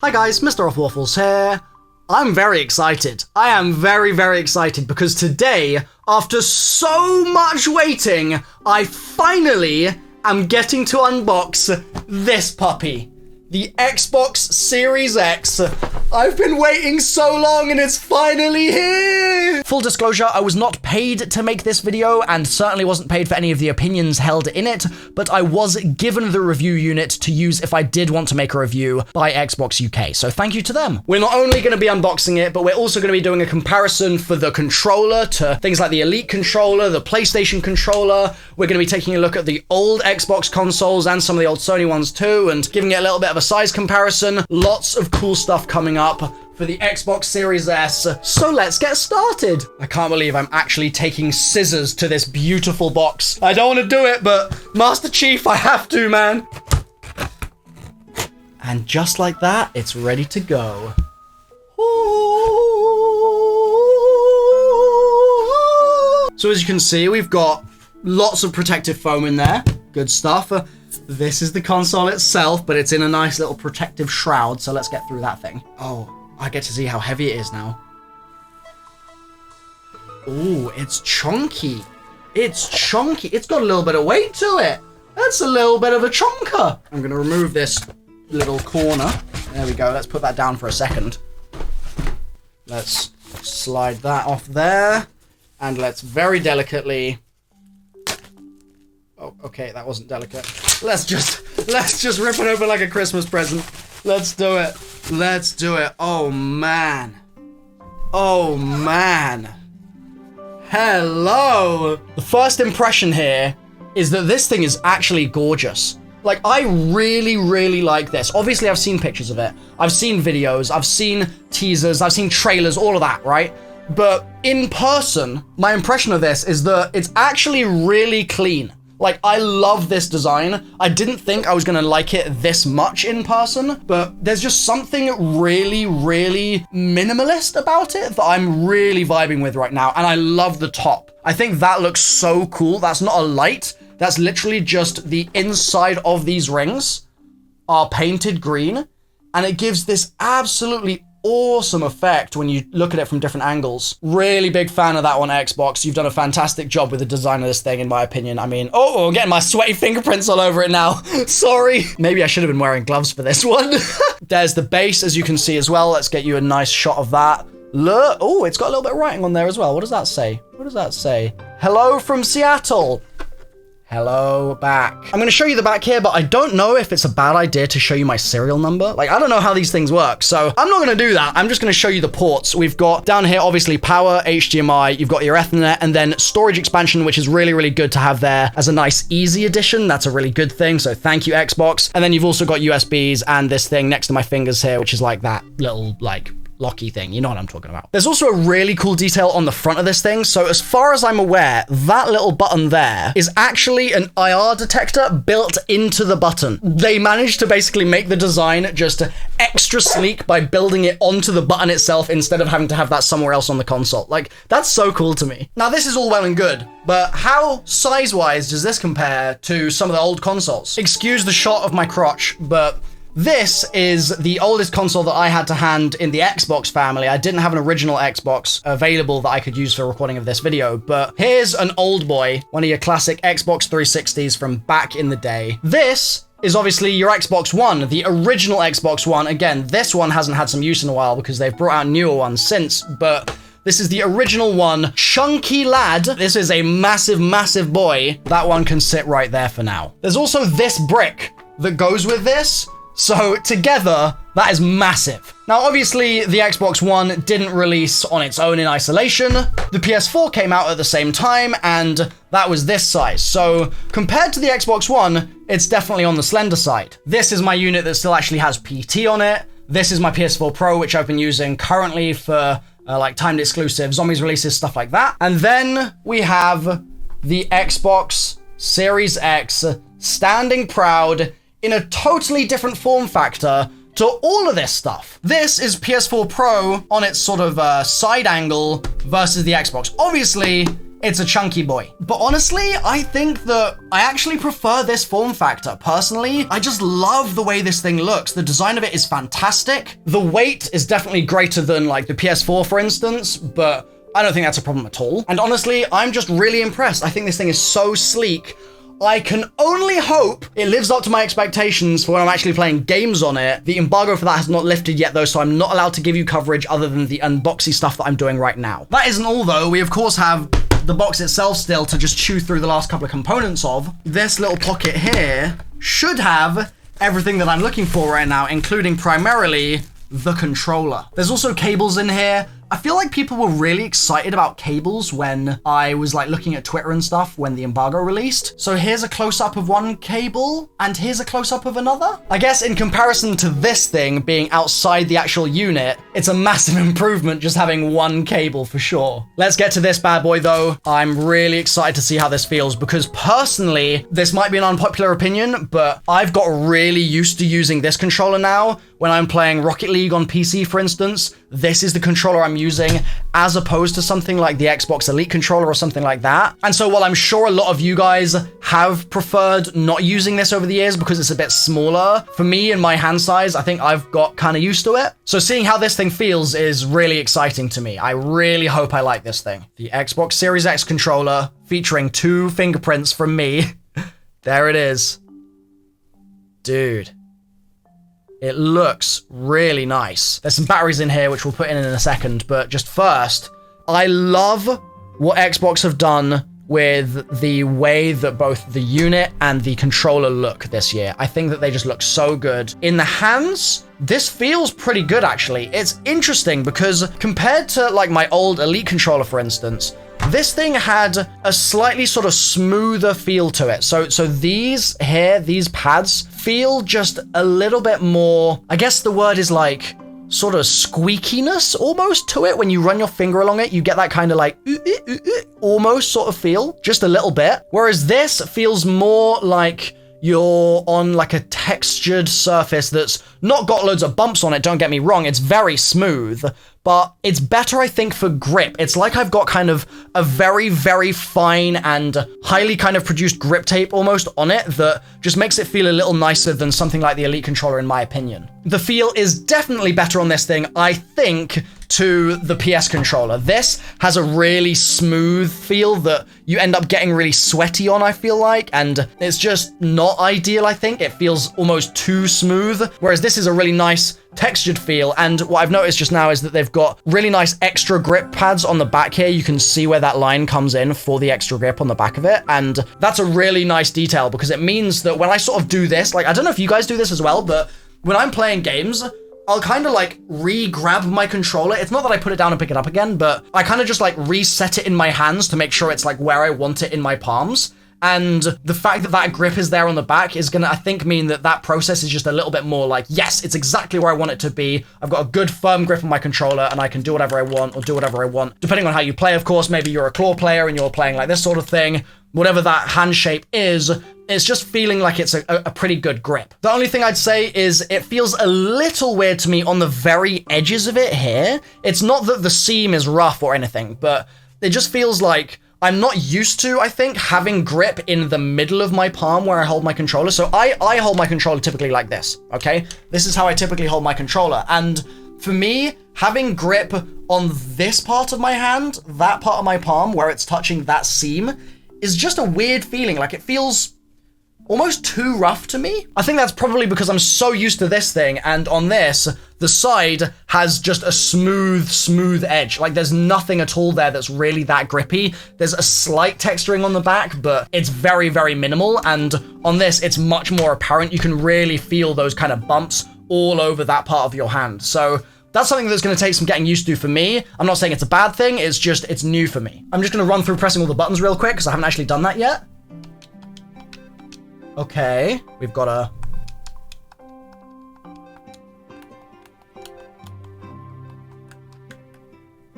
Hi guys, MrRoflWaffles here. I'm very excited. I am very, very excited because today, after so much waiting, I finally am getting to unbox this puppy. The Xbox Series X. I've been waiting so long and it's finally here! Full disclosure, I was not paid to make this video and certainly wasn't paid for any of the opinions held in it, but I was given the review unit to use if I did want to make a review by Xbox UK, so thank you to them. We're not only going to be unboxing it, but we're also going to be doing a comparison for the controller to things like the Elite controller, the PlayStation controller. We're going to be taking a look at the old Xbox consoles and some of the old Sony ones too, and giving it a little bit of a size comparison. Lots of cool stuff coming up for the Xbox Series S. So let's get started. I can't believe I'm actually taking scissors to this beautiful box. I don't want to do it, but Master Chief, I have to, man. And just like that, it's ready to go. So as you can see, we've got lots of protective foam in there. Good stuff. This is the console itself, but it's in a nice little protective shroud, so let's get through that thing. Oh, I get to see how heavy it is now. Ooh, it's chunky. It's chunky. It's got a little bit of weight to it. That's a little bit of a chonker. I'm going to remove this little corner. There we go. Let's put that down for a second. Let's slide that off there. And let's very delicately... Oh, okay, that wasn't delicate. Let's just rip it open like a Christmas present. Let's do it. Let's do it. Oh, man. Oh, man. Hello. The first impression here is that this thing is actually gorgeous. Like, I really, really like this. Obviously, I've seen pictures of it. I've seen videos. I've seen teasers. I've seen trailers, all of that, right? But in person, my impression of this is that it's actually really clean. Like, I love this design. I didn't think I was gonna like it this much in person, but there's just something really, really minimalist about it that I'm really vibing with right now, and I love the top. I think that looks so cool. That's not a light. That's literally just the inside of these rings are painted green, and it gives this absolutely awesome effect when you look at it from different angles. Really big fan of that one, Xbox. You've done a fantastic job with the design of this thing, in my opinion. I mean, oh, I'm getting my sweaty fingerprints all over it now. Sorry. Maybe I should have been wearing gloves for this one. There's the base, as you can see as well. Let's get you a nice shot of that. Look. Oh, it's got a little bit of writing on there as well. What does that say? What does that say? Hello from Seattle. Hello, back. I'm going to show you the back here, but I don't know if it's a bad idea to show you my serial number. Like, I don't know how these things work, so I'm not going to do that. I'm just going to show you the ports. We've got down here, obviously, power, HDMI, you've got your Ethernet, and then storage expansion, which is really, really good to have there as a nice, easy addition. That's a really good thing, so thank you, Xbox. And then you've also got USBs and this thing next to my fingers here, which is like that little, like, locky thing. You know what I'm talking about. There's also a really cool detail on the front of this thing. So as far as I'm aware, that little button there is actually an IR detector built into the button. They managed to basically make the design just extra sleek by building it onto the button itself instead of having to have that somewhere else on the console. Like, that's so cool to me. Now, this is all well and good, but how size-wise does this compare to some of the old consoles? Excuse the shot of my crotch, but this is the oldest console that I had to hand in the Xbox family. I didn't have an original Xbox available that I could use for recording of this video, but here's an old boy, one of your classic Xbox 360s from back in the day. This is obviously your Xbox One, the original Xbox One. Again, this one hasn't had some use in a while because they've brought out newer ones since, but this is the original one. Chunky lad. This is a massive, massive boy. That one can sit right there for now. There's also this brick that goes with this. So together, that is massive. Now, obviously, the Xbox One didn't release on its own in isolation. The PS4 came out at the same time, and that was this size. So compared to the Xbox One, it's definitely on the slender side. This is my unit that still actually has PT on it. This is my PS4 Pro, which I've been using currently for like timed exclusive zombies releases, stuff like that. And then we have the Xbox Series X standing proud in a totally different form factor to all of this stuff. This is PS4 Pro on its sort of side angle versus the Xbox. Obviously, It's a chunky boy. But honestly, I think that I actually prefer this form factor. Personally, I just love the way this thing looks. The design of it is fantastic. The weight is definitely greater than like the PS4, for instance, but I don't think that's a problem at all. And honestly, I'm just really impressed. I think this thing is so sleek. I can only hope it lives up to my expectations for when I'm actually playing games on it. The embargo for that has not lifted yet though, so I'm not allowed to give you coverage other than the unboxy stuff that I'm doing right now. That isn't all though. We of course have the box itself still to just chew through the last couple of components of. This little pocket here should have everything that I'm looking for right now, including primarily the controller. There's also cables in here. I feel like people were really excited about cables when I was like looking at Twitter and stuff when the embargo released. So here's a close-up of one cable and here's a close-up of another. I guess in comparison to this thing being outside the actual unit, it's a massive improvement just having one cable for sure. Let's get to this bad boy though. I'm really excited to see how this feels because personally, this might be an unpopular opinion, but I've got really used to using this controller now. When I'm playing Rocket League on PC, for instance, this is the controller I'm using as opposed to something like the Xbox Elite controller or something like that. And so while I'm sure a lot of you guys have preferred not using this over the years because it's a bit smaller, for me and my hand size, I think I've got kind of used to it. So seeing how this thing feels is really exciting to me. I really hope I like this thing. The Xbox Series X controller featuring 2 fingerprints from me. There it is. Dude. It looks really nice. There's some batteries in here, which we'll put in a second, but just first, I love what Xbox have done with the way that both the unit and the controller look this year. I think that they just look so good. In the hands, this feels pretty good, actually. It's interesting because compared to like my old Elite controller, for instance, this thing had a slightly sort of smoother feel to it. So these pads feel just a little bit more, I guess the word is like sort of squeakiness almost to it. When you run your finger along it, you get that kind of like almost sort of feel, just a little bit. Whereas this feels more like you're on like a textured surface that's not got loads of bumps on it, don't get me wrong, it's very smooth, but it's better, I think, for grip. It's like I've got kind of a very, very fine and highly kind of produced grip tape almost on it that just makes it feel a little nicer than something like the Elite controller, in my opinion. The feel is definitely better on this thing, I think, to the PS controller. This has a really smooth feel that you end up getting really sweaty on, I feel like, and it's just not ideal, I think. It feels almost too smooth, whereas this is a really nice textured feel. And what I've noticed just now is that they've got really nice extra grip pads on the back here. You can see where that line comes in for the extra grip on the back of it, and that's a really nice detail because it means that when I sort of do this, like, I don't know if you guys do this as well, but when I'm playing games, I'll kind of like re-grab my controller. It's not that I put it down and pick it up again, but I kind of just like reset it in my hands to make sure it's like where I want it in my palms. And the fact that that grip is there on the back is gonna, I think, mean that that process is just a little bit more like, yes, it's exactly where I want it to be. I've got a good firm grip on my controller and I can do whatever I want or do whatever I want. Depending on how you play, of course, maybe you're a claw player and you're playing like this sort of thing. Whatever that hand shape is, it's just feeling like it's a pretty good grip. The only thing I'd say is it feels a little weird to me on the very edges of it here. It's not that the seam is rough or anything, but it just feels like I'm not used to, I think, having grip in the middle of my palm where I hold my controller. So I hold my controller typically like this, okay? This is how I typically hold my controller. And for me, having grip on this part of my hand, that part of my palm where it's touching that seam, is just a weird feeling. Like, it feels almost too rough to me. I think that's probably because I'm so used to this thing, and on this, the side has just a smooth edge. Like, there's nothing at all there that's really that grippy. There's a slight texturing on the back, but it's very, very minimal, and on this, it's much more apparent. You can really feel those kind of bumps all over that part of your hand. So that's something that's going to take some getting used to for me. I'm not saying it's a bad thing, it's just, it's new for me. I'm just going to run through pressing all the buttons real quick, because I haven't actually done that yet. Okay, we've got a...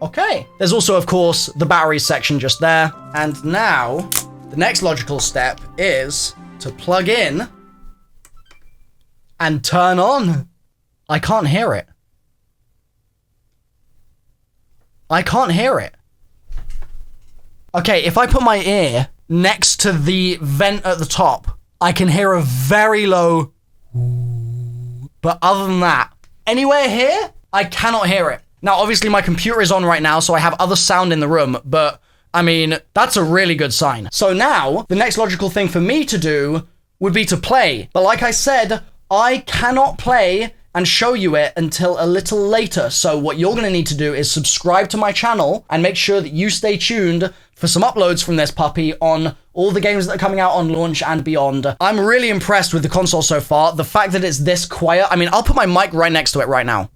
Okay, there's also, of course, the batteries section just there. And now, the next logical step is to plug in and turn on. I can't hear it. I can't hear it. Okay, if I put my ear next to the vent at the top, I can hear a very low, but other than that, anywhere here, I cannot hear it. Now, obviously my computer is on right now, so I have other sound in the room, but I mean, that's a really good sign. So now, the next logical thing for me to do would be to play. But like I said, I cannot play and show you it until a little later. So what you're gonna need to do is subscribe to my channel and make sure that you stay tuned for some uploads from this puppy on all the games that are coming out on launch and beyond. I'm really impressed with the console so far. The fact that it's this quiet, I mean, I'll put my mic right next to it right now.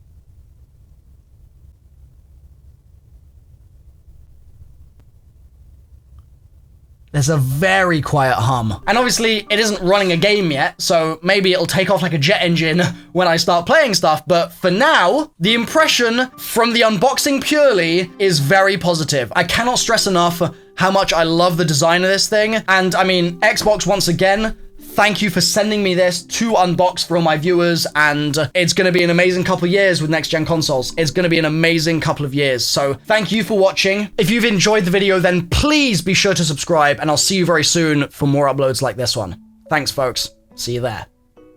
There's a very quiet hum. And obviously, it isn't running a game yet, so maybe it'll take off like a jet engine when I start playing stuff, but for now, the impression from the unboxing purely is very positive. I cannot stress enough how much I love the design of this thing, and I mean, Xbox, once again, thank you for sending me this to unbox for all my viewers, and it's going to be an amazing couple of years with next-gen consoles. It's going to be an amazing couple of years, so thank you for watching. If you've enjoyed the video, then please be sure to subscribe, and I'll see you very soon for more uploads like this one. Thanks, folks. See you there.